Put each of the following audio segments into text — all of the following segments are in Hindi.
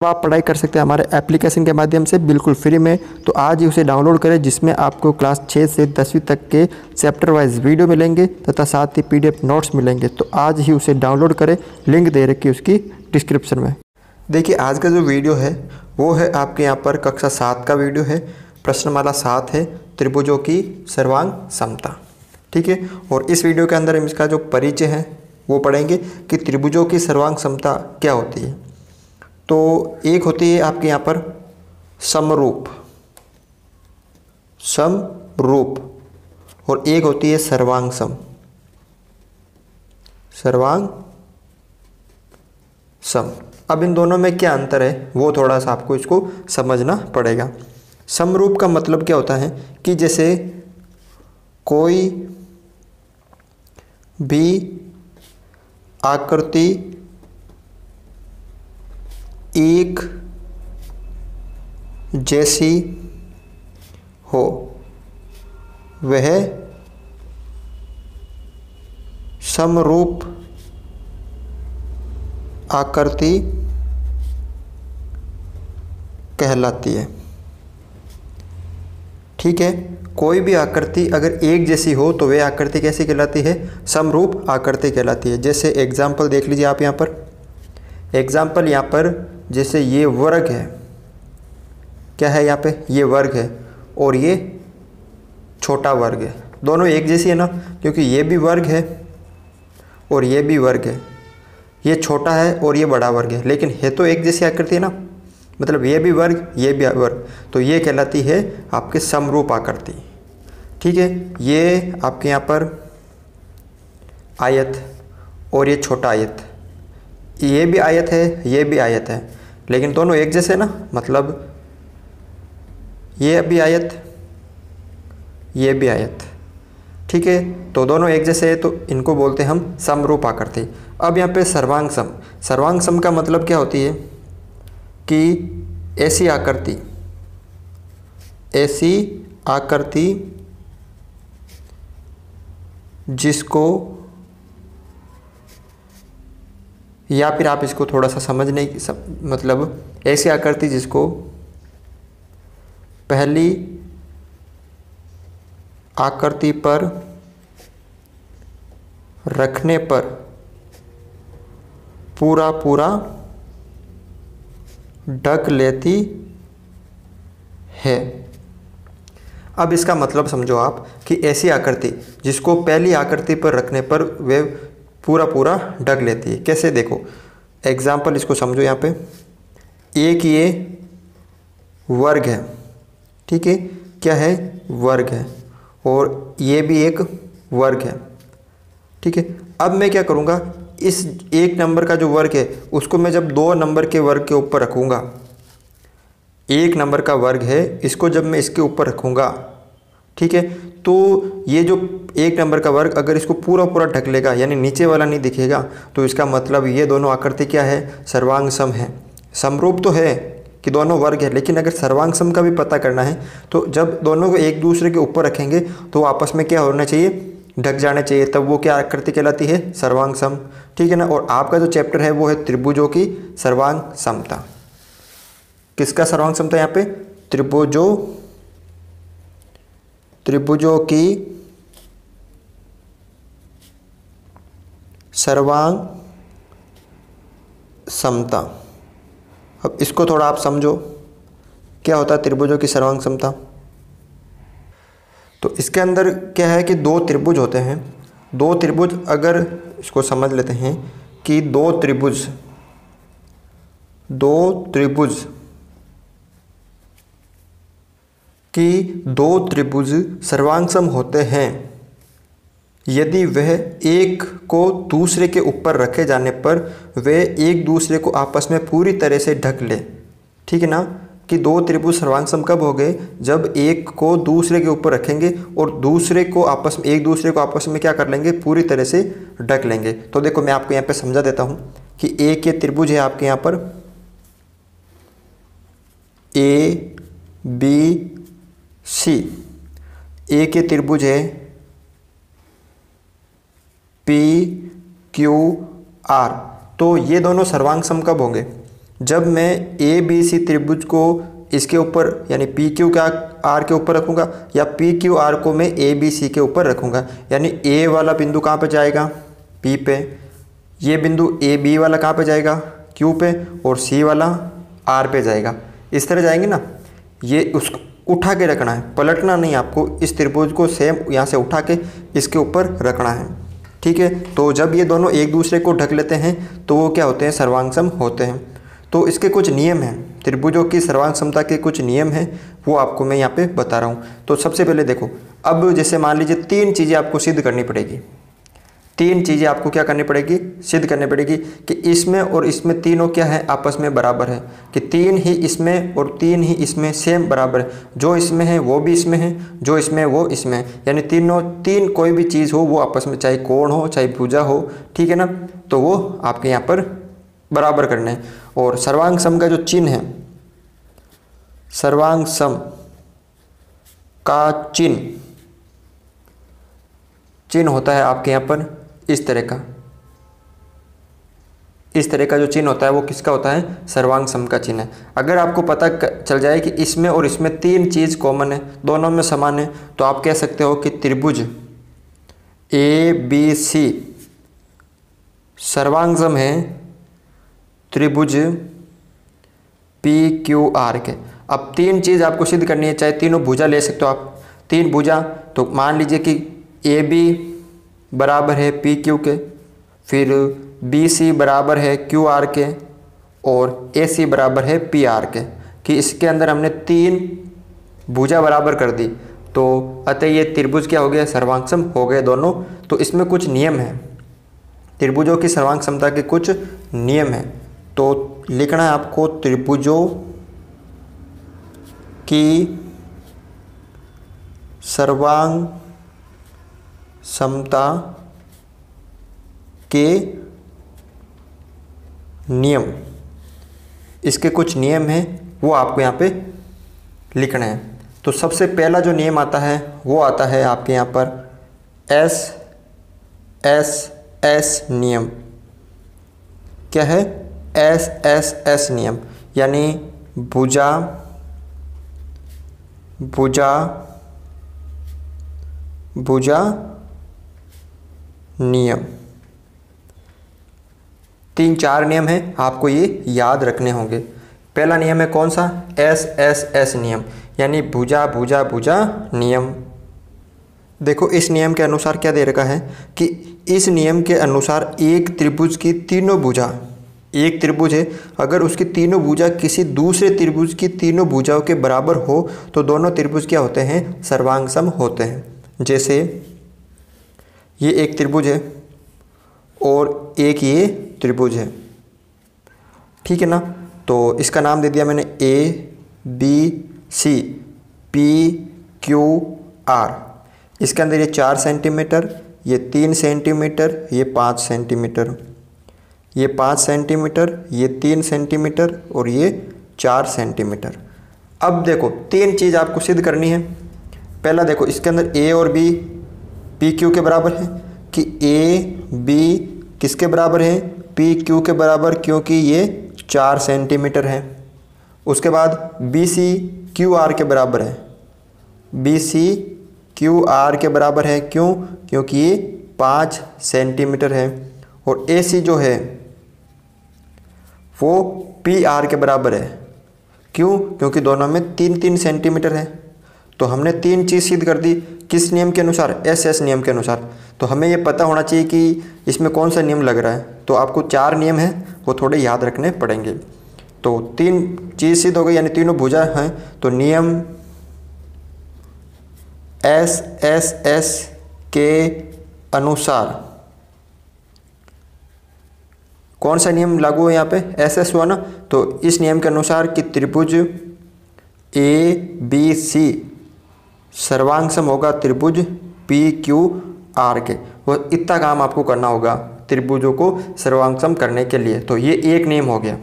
आप पढ़ाई कर सकते हैं हमारे एप्लीकेशन के माध्यम से बिल्कुल फ्री में। तो आज ही उसे डाउनलोड करें, जिसमें आपको क्लास 6 से 10वीं तक के चैप्टर वाइज वीडियो मिलेंगे तथा साथ ही PDF नोट्स मिलेंगे। तो आज ही उसे डाउनलोड करें, लिंक दे रखी है उसकी डिस्क्रिप्शन में। देखिए आज का जो वीडियो है वो है आपके यहाँ पर कक्षा 7 का वीडियो है। प्रश्नमाला 7 है, त्रिभुजों की सर्वांग समता। ठीक है, और इस वीडियो के अंदर हम इसका जो परिचय है वो पढ़ेंगे कि त्रिभुजों की सर्वांग समता क्या होती है। तो एक होती है आपके यहाँ पर समरूप, और एक होती है सर्वांग सम। अब इन दोनों में क्या अंतर है वो थोड़ा सा आपको इसको समझना पड़ेगा। समरूप का मतलब क्या होता है कि जैसे कोई भी आकृति एक जैसी हो वह समरूप आकृति कहलाती है। ठीक है, कोई भी आकृति अगर एक जैसी हो तो वह आकृति कैसी कहलाती है? समरूप आकृति कहलाती है। जैसे एग्जाम्पल देख लीजिए आप यहाँ पर। एग्जाम्पल यहाँ पर जैसे ये वर्ग है, क्या है यहाँ पे? ये वर्ग है और ये छोटा वर्ग है। दोनों एक जैसी है ना, क्योंकि ये भी वर्ग है और ये भी वर्ग है। ये छोटा है और ये बड़ा वर्ग है, लेकिन है तो एक जैसी आकृति है ना, मतलब ये भी वर्ग ये भी वर्ग, तो ये कहलाती है आपके समरूप आकृति। ठीक है, ये आपके यहाँ पर आयत और ये छोटा आयत, ये भी आयत है ये भी आयत है, लेकिन दोनों एक जैसे ना, मतलब ये भी आयत ये भी आयत। ठीक है, तो दोनों एक जैसे है तो इनको बोलते हैं हम समरूप आकृति। अब यहाँ पे सर्वांग सम का मतलब क्या होती है कि ऐसी आकृति जिसको, या फिर आप इसको थोड़ा सा समझने की मतलब ऐसी आकृति जिसको पहली आकृति पर रखने पर पूरा ढक लेती है। अब इसका मतलब समझो आप कि ऐसी आकृति जिसको पहली आकृति पर रखने पर वे पूरा ढक लेती है। कैसे? देखो एग्जाम्पल इसको समझो। यहाँ पे एक ये वर्ग है, ठीक है, क्या है? वर्ग है, और ये भी एक वर्ग है। ठीक है, अब मैं क्या करूँगा, इस एक नंबर का जो वर्ग है उसको मैं जब 2 नंबर के वर्ग के ऊपर रखूँगा, एक नंबर का वर्ग है इसको जब मैं इसके ऊपर रखूँगा, ठीक है, तो ये जो एक नंबर का वर्ग अगर इसको पूरा ढक लेगा, यानी नीचे वाला नहीं दिखेगा, तो इसका मतलब ये दोनों आकृति क्या है? सर्वांग सम है। समरूप तो है कि दोनों वर्ग है, लेकिन अगर सर्वांग सम का भी पता करना है तो जब दोनों को एक दूसरे के ऊपर रखेंगे तो आपस में क्या होना चाहिए? ढक जाने चाहिए, तब वो क्या आकृति कहलाती है? सर्वांग सम। ठीक है ना। और आपका जो चैप्टर है वो है त्रिभुजों की सर्वांग समता। किसका सर्वांग समता? यहाँ पे त्रिभुजों की सर्वांग समता। अब इसको थोड़ा आप समझो, क्या होता है त्रिभुजों की सर्वांग समता? तो इसके अंदर क्या है कि 2 त्रिभुज होते हैं। 2 त्रिभुज, अगर इसको समझ लेते हैं कि 2 त्रिभुज सर्वांग सम होते हैं यदि वह एक को दूसरे के ऊपर रखे जाने पर वे एक दूसरे को आपस में पूरी तरह से ढक ले। ठीक है ना, कि 2 त्रिभुज सर्वांग सम कब हो गए? जब एक को दूसरे के ऊपर रखेंगे और दूसरे को आपस में, एक दूसरे को आपस में क्या कर लेंगे? पूरी तरह से ढक लेंगे। तो देखो मैं आपको यहाँ पे समझा देता हूँ कि एक ये त्रिभुज है आपके यहाँ पर ABC, एक ये त्रिभुज है PQR। तो ये दोनों सर्वांग सम कब होंगे? जब मैं ए बी सी त्रिभुज को इसके ऊपर यानी पी क्यू का आर के ऊपर रखूँगा या पी क्यू आर को मैं ए बी सी के ऊपर रखूँगा, यानी ए वाला बिंदु कहाँ पे जाएगा, पी पे, ये बिंदु ए बी वाला कहाँ पे जाएगा, क्यू पे, और सी वाला आर पे जाएगा। इस तरह जाएंगे ना, ये उसको उठा के रखना है, पलटना नहीं आपको, इस त्रिभुज को सेम यहाँ से उठा के इसके ऊपर रखना है। ठीक है, तो जब ये दोनों एक दूसरे को ढक लेते हैं तो वो क्या होते हैं, सर्वांग होते हैं। तो इसके कुछ नियम हैं, त्रिभुजों की सर्वांग समता के कुछ नियम हैं, वो आपको मैं यहाँ पे बता रहा हूँ। तो सबसे पहले देखो, अब जैसे मान लीजिए 3 चीज़ें आपको सिद्ध करनी पड़ेगी, 3 चीज़ें आपको क्या करनी पड़ेगी, सिद्ध करनी पड़ेगी कि इसमें और इसमें तीनों क्या है, आपस में बराबर है, कि 3 ही इसमें और 3 ही इसमें सेम बराबर है, जो इसमें है वो भी इसमें है, जो इसमें वो इसमें है, यानी तीन कोई भी चीज़ हो वो आपस में, चाहे कोण हो चाहे भुजा हो, ठीक है ना, तो वो आपके यहाँ पर बराबर करना है। और सर्वांग सम का जो चिन्ह है, सर्वांग सम का चिन्ह होता है आपके यहाँ पर इस तरह का जो चिन्ह होता है वो किसका होता है, सर्वांग सम का चिन्ह है। अगर आपको पता चल जाए कि इसमें और इसमें 3 चीज़ कॉमन है, दोनों में समान है, तो आप कह सकते हो कि त्रिभुज ए बी सी सर्वांग सम है त्रिभुज पी क्यू आर के। अब 3 चीज़ आपको सिद्ध करनी है, चाहे तीनों भुजा ले सकते हो आप, 3 भुजा, तो मान लीजिए कि ए बी बराबर है पी क्यू के, फिर बी सी बराबर है क्यू आर के, और ए सी बराबर है पी आर के, कि इसके अंदर हमने 3 भुजा बराबर कर दी, तो अतः ये त्रिभुज क्या हो गया, सर्वांग सम हो गए दोनों। तो इसमें कुछ नियम हैं, त्रिभुजों की सर्वांग समता के कुछ नियम हैं, तो लिखना है आपको, त्रिभुजों की सर्वांग समता के नियम, इसके कुछ नियम हैं वो आपको यहाँ पे लिखना है। तो सबसे पहला जो नियम आता है वो आता है आपके यहाँ पर एस एस एस नियम। क्या है, एस एस एस नियम, यानी भुजा भुजा भुजा नियम। 3-4 नियम हैं, आपको ये याद रखने होंगे। पहला नियम है कौन सा, एस एस एस नियम, यानी भुजा भुजा भुजा नियम। देखो इस नियम के अनुसार क्या दे रखा है कि इस नियम के अनुसार एक त्रिभुज की तीनों भुजा, एक त्रिभुज है, अगर उसकी तीनों भुजा किसी दूसरे त्रिभुज की तीनों भुजाओं के बराबर हो तो दोनों त्रिभुज क्या होते हैं, सर्वांग सम होते हैं। जैसे ये एक त्रिभुज है और एक ये त्रिभुज है, ठीक है ना, तो इसका नाम दे दिया मैंने A B C P Q R. इसके अंदर ये 4 सेंटीमीटर, ये 3 सेंटीमीटर, ये 5 सेंटीमीटर, ये 5 सेंटीमीटर, ये 3 सेंटीमीटर और ये 4 सेंटीमीटर। अब देखो 3 चीज़ आपको सिद्ध करनी है। पहला देखो, इसके अंदर ए और बी पी क्यू के बराबर है, कि ए बी किसके बराबर है, पी क्यू के बराबर, क्योंकि ये 4 सेंटीमीटर है। उसके बाद बी सी क्यू आर के बराबर है, बी सी क्यू आर के बराबर है, क्यों, क्योंकि ये 5 सेंटीमीटर है। और ए सी जो है वो पी आर के बराबर है, क्यों, क्योंकि दोनों में 3-3 सेंटीमीटर है। तो हमने 3 चीज़ सिद्ध कर दी, किस नियम के अनुसार, एस एस नियम के अनुसार। तो हमें ये पता होना चाहिए कि इसमें कौन सा नियम लग रहा है, तो आपको 4 नियम हैं वो थोड़े याद रखने पड़ेंगे। तो 3 चीज़ सिद्ध हो गई, यानी तीनों भुजा हैं, तो नियम एस एस एस के अनुसार कौन सा नियम लागू है यहाँ पे, एस एस हुआ ना, तो इस नियम के अनुसार कि त्रिभुज ए बी सी सर्वांग सम होगा त्रिभुज पी क्यू आर के। वो इतना काम आपको करना होगा त्रिभुजों को सर्वांग सम करने के लिए। तो ये एक नियम हो गया।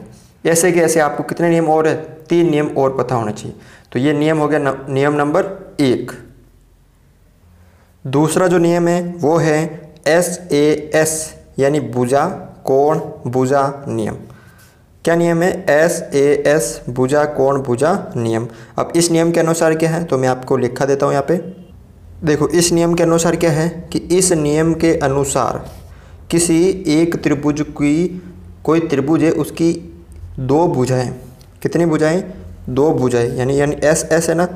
ऐसे कि ऐसे आपको कितने नियम और है, 3 नियम और पता होना चाहिए। तो ये नियम हो गया नियम नंबर 1। दूसरा जो नियम है वो है एस ए एस, यानी भुजा कोण भुजा नियम। क्या नियम है? SAS भुजा कोण भुजा नियम। अब इस नियम के अनुसार क्या है, तो मैं आपको लिखा देता हूँ यहाँ पे। देखो इस नियम के अनुसार क्या है कि इस नियम के अनुसार किसी एक त्रिभुज की, कोई त्रिभुज है उसकी दो भुजाएं, कितनी भुजाएं? दो भुजाएं, यानी SS है ना,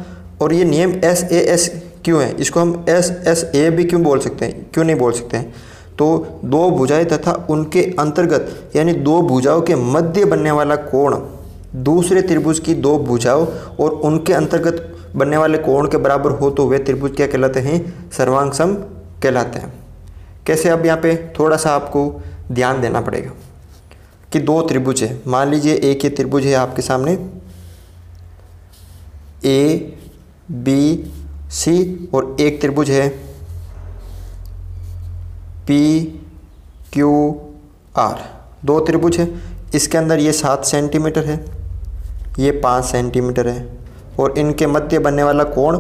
और ये नियम SAS क्यों है, इसको हम SSA भी क्यों बोल सकते हैं, क्यों नहीं बोल सकते हैं? तो दो भुजाएं तथा उनके अंतर्गत यानी दो भुजाओं के मध्य बनने वाला कोण दूसरे त्रिभुज की दो भुजाओं और उनके अंतर्गत बनने वाले कोण के बराबर हो तो वे त्रिभुज क्या कहलाते हैं? सर्वांग सम कहलाते हैं। कैसे? अब यहाँ पे थोड़ा सा आपको ध्यान देना पड़ेगा कि दो त्रिभुज है, मान लीजिए एक ये त्रिभुज है आपके सामने ABC और एक त्रिभुज है PQR। दो त्रिभुज है, इसके अंदर ये 7 सेंटीमीटर है, ये 5 सेंटीमीटर है और इनके मध्य बनने वाला कोण,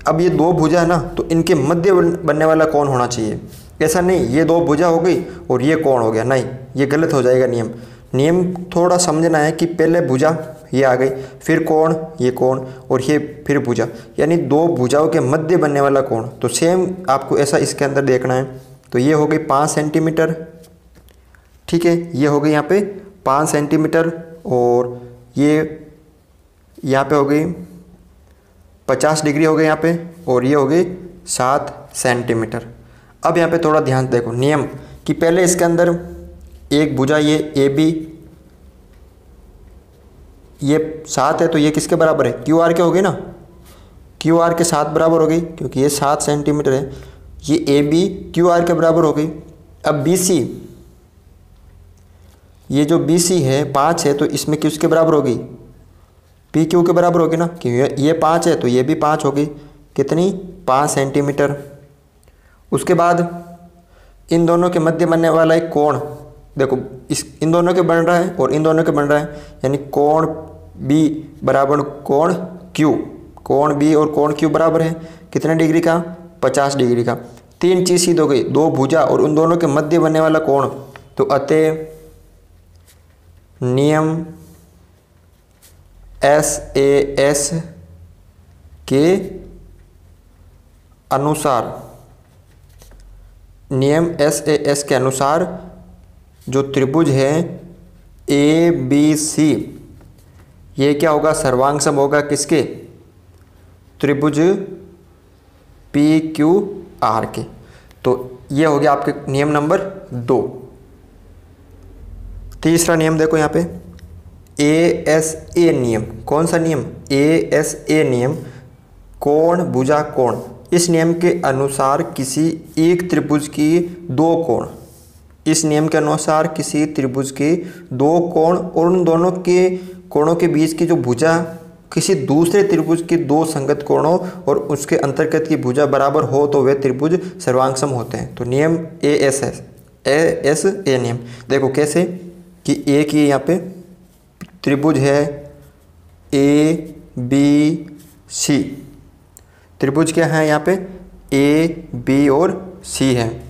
अब ये दो भुजा है ना, तो इनके मध्य बनने वाला कोण होना चाहिए। ऐसा नहीं ये दो भुजा हो गई और ये कोण हो गया, नहीं, ये गलत हो जाएगा नियम। नियम थोड़ा समझना है कि पहले भुजा ये आ गई, फिर कोण, ये कोण, और ये फिर भुजा, यानी दो भुजाओं के मध्य बनने वाला कोण। तो सेम आपको ऐसा इसके अंदर देखना है। तो ये हो गई 5 सेंटीमीटर, ठीक है, ये हो गई यहाँ पे 5 सेंटीमीटर और ये यहाँ पे हो गई 50 डिग्री हो गई यहाँ पे, और ये हो गई 7 सेंटीमीटर। अब यहाँ पे थोड़ा ध्यान देखो नियम कि पहले इसके अंदर एक भुजा ये AB, ये 7 है तो ये किसके बराबर है? QR के हो गई ना, QR के 7 बराबर हो गई क्योंकि ये 7 सेंटीमीटर है, ये AB QR के बराबर हो गई। अब BC, ये जो BC है 5 है तो इसमें किसके बराबर होगी? PQ के बराबर होगी ना, क्योंकि ये 5 है तो ये भी 5 होगी, कितनी? 5 सेंटीमीटर। उसके बाद इन दोनों के मध्य बनने वाला एक कोण, देखो इन दोनों के बन रहा है और इन दोनों के बन रहा है, यानी कोण B बराबर कोण Q। कोण B और कोण Q बराबर है कितने डिग्री का? 50 डिग्री का। तीन चीज सिद्ध हो गई, दो भुजा और उन दोनों के मध्य बनने वाला कोण। तो अतः नियम SAS के अनुसार, नियम SAS के अनुसार जो त्रिभुज है ABC, ये क्या होगा? सर्वांग सम होगा किसके? त्रिभुज PQR के। तो ये हो गया आपके नियम नंबर 2। तीसरा नियम देखो यहाँ पे ASA नियम। कौन सा नियम? ASA नियम, कोण भुजा कोण। इस नियम के अनुसार किसी एक त्रिभुज की दो कोण, इस नियम के अनुसार किसी त्रिभुज के दो कोण और उन दोनों के कोणों के बीच की जो भुजा किसी दूसरे त्रिभुज के दो संगत कोणों और उसके अंतर्गत की भुजा बराबर हो तो वे त्रिभुज सर्वांग सम होते हैं। तो नियम ASA नियम देखो कैसे कि एक ही यहाँ पे त्रिभुज है ABC, त्रिभुज क्या है यहाँ पे? AB और C है।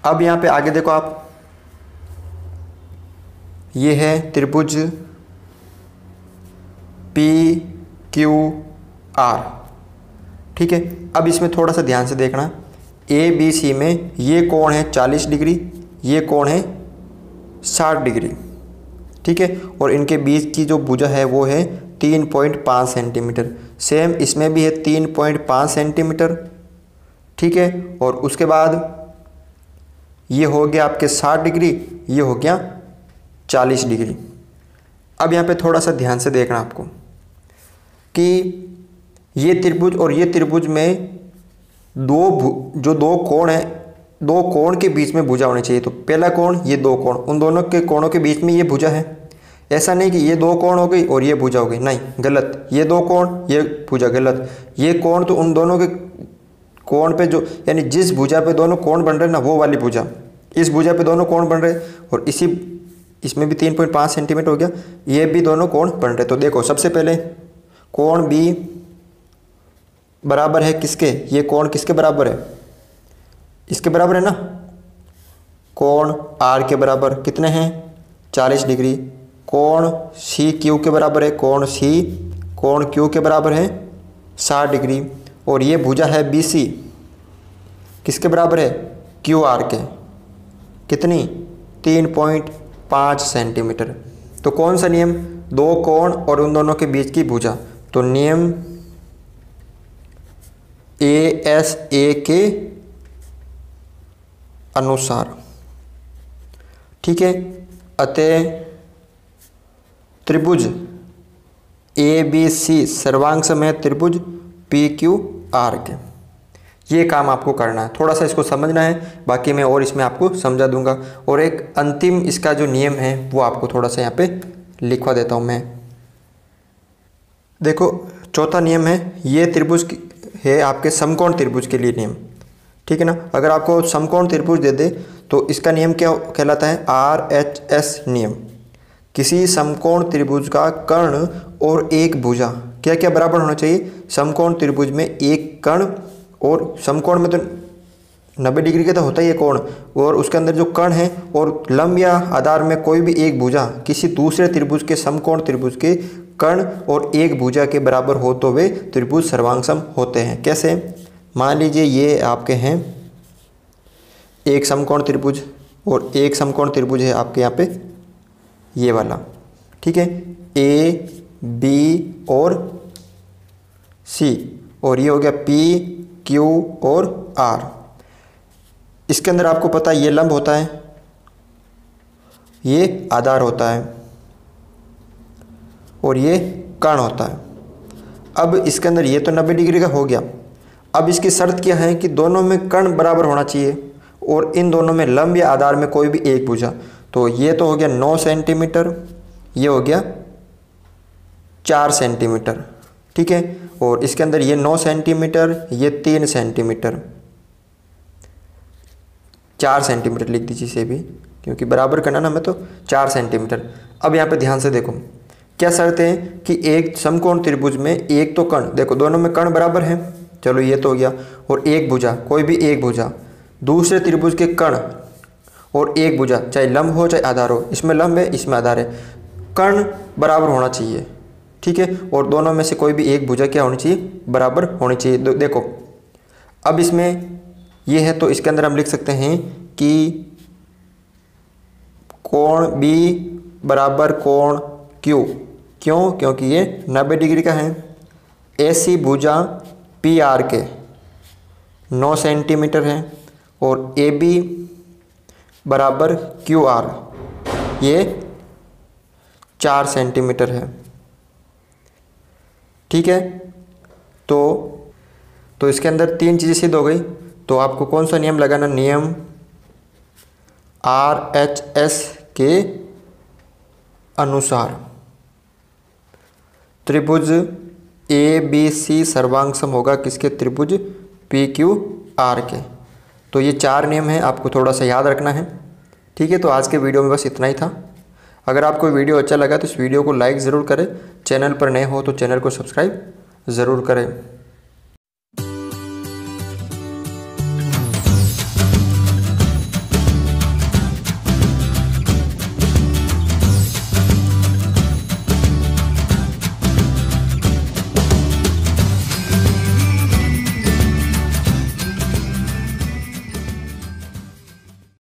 अब यहाँ पे आगे देखो आप, ये है त्रिभुज PQR, ठीक है। अब इसमें थोड़ा सा ध्यान से देखना, ABC में ये कोण है 40 डिग्री, ये कोण है 60 डिग्री, ठीक है, और इनके बीच की जो भुजा है वो है 3.5 सेंटीमीटर। सेम इसमें भी है 3.5 सेंटीमीटर, ठीक है, और उसके बाद ये हो गया आपके 60 डिग्री, ये हो गया 40 डिग्री। अब यहाँ पे थोड़ा सा ध्यान से देखना आपको कि ये त्रिभुज और ये त्रिभुज में जो दो कोण है, दो कोण के बीच में भुजा होनी चाहिए। तो पहला कोण, ये दो कोण, उन दोनों के कोणों के बीच में ये भुजा है। ऐसा नहीं कि ये दो कोण हो गई और ये भुजा हो गई, नहीं, गलत। ये दो कोण, ये भुजा, गलत। ये कोण तो उन दोनों के कोण पे जो, यानी जिस भुजा पे दोनों कोण बन रहे हैं ना, वो वाली भुजा, इस भुजा पे दोनों कोण बन रहे हैं और इसमें भी 3.5 सेंटीमीटर हो गया, ये भी दोनों कोण बन रहे। तो देखो सबसे पहले कोण B बराबर है किसके? ये कोण किसके बराबर है? इसके बराबर है ना, कोण R के बराबर। कितने हैं? 40 डिग्री। कोण सी क्यू के बराबर है, कोण क्यू के बराबर है 60 डिग्री। और ये भुजा है बी सी, किसके बराबर है, क्यू आर के, कितनी 3.5 सेंटीमीटर। तो कौन सा नियम, दो कोण और उन दोनों के बीच की भुजा, तो नियम ए एस ए के अनुसार, ठीक है। अतः त्रिभुज ए बी सी सर्वांग है त्रिभुज पी क्यू आर के। ये काम आपको करना है, थोड़ा सा इसको समझना है, बाकी मैं और इसमें आपको समझा दूंगा। और एक अंतिम इसका जो नियम है वो आपको थोड़ा सा यहाँ पे लिखवा देता हूँ मैं। देखो चौथा नियम है, ये त्रिभुज है आपके समकोण त्रिभुज के लिए नियम, ठीक है ना। अगर आपको समकोण त्रिभुज दे दे तो इसका नियम क्या कहलाता है, RHS नियम। किसी समकोण त्रिभुज का कर्ण और एक भुजा क्या क्या बराबर होना चाहिए, समकोण त्रिभुज में एक कर्ण, और समकोण में तो 90 डिग्री का तो होता ही है कोण, और उसके अंदर जो कर्ण है और लंब या आधार में कोई भी एक भुजा किसी दूसरे त्रिभुज के समकोण त्रिभुज के कर्ण और एक भुजा के बराबर हो तो वे त्रिभुज सर्वांगसम होते हैं। कैसे, मान लीजिए ये आपके हैं एक समकोण त्रिभुज और एक समकोण त्रिभुज है आपके यहाँ पे ये वाला, ठीक है, ए बी और सी, और ये हो गया पी क्यू और आर। इसके अंदर आपको पता है ये लंब होता है, ये आधार होता है और ये कर्ण होता है। अब इसके अंदर ये तो 90 डिग्री का हो गया। अब इसकी शर्त क्या है कि दोनों में कर्ण बराबर होना चाहिए और इन दोनों में लंब या आधार में कोई भी एक भुजा। तो ये तो हो गया 9 सेंटीमीटर, ये हो गया 4 सेंटीमीटर, ठीक है। और इसके अंदर ये 9 सेंटीमीटर, ये 3 सेंटीमीटर, 4 सेंटीमीटर लिख दीजिए इसे भी, क्योंकि बराबर करना ना हमें, तो 4 सेंटीमीटर। अब यहाँ पे ध्यान से देखो क्या शर्त है कि एक समकोण त्रिभुज में एक तो कर्ण, देखो दोनों में कर्ण बराबर है, चलो ये तो हो गया, और एक भुजा, कोई भी एक भुजा, दूसरे त्रिभुज के कर्ण और एक भुजा, चाहे लंब हो चाहे आधार हो, इसमें लंब है इसमें आधार है, कर्ण बराबर होना चाहिए, ठीक है। और दोनों में से कोई भी एक भुजा क्या होनी चाहिए, बराबर होनी चाहिए। देखो अब इसमें ये है तो इसके अंदर हम लिख सकते हैं कि कोण बी बराबर कोण क्यू, क्यों, क्योंकि ये 90 डिग्री का है। ऐसी भुजा पी आर के 9 सेंटीमीटर है और ए बी बराबर क्यू आर ये 4 सेंटीमीटर है, ठीक है। तो इसके अंदर 3 चीज़ें सिद्ध हो गई। तो आपको कौन सा नियम लगाना, नियम RHS के अनुसार त्रिभुज ABC सर्वांगसम होगा किसके, त्रिभुज PQR के। तो ये 4 नियम हैं, आपको थोड़ा सा याद रखना है, ठीक है। तो आज के वीडियो में बस इतना ही था। अगर आपको वीडियो अच्छा लगा तो इस वीडियो को लाइक ज़रूर करें, चैनल पर नए हो तो चैनल को सब्सक्राइब ज़रूर करें।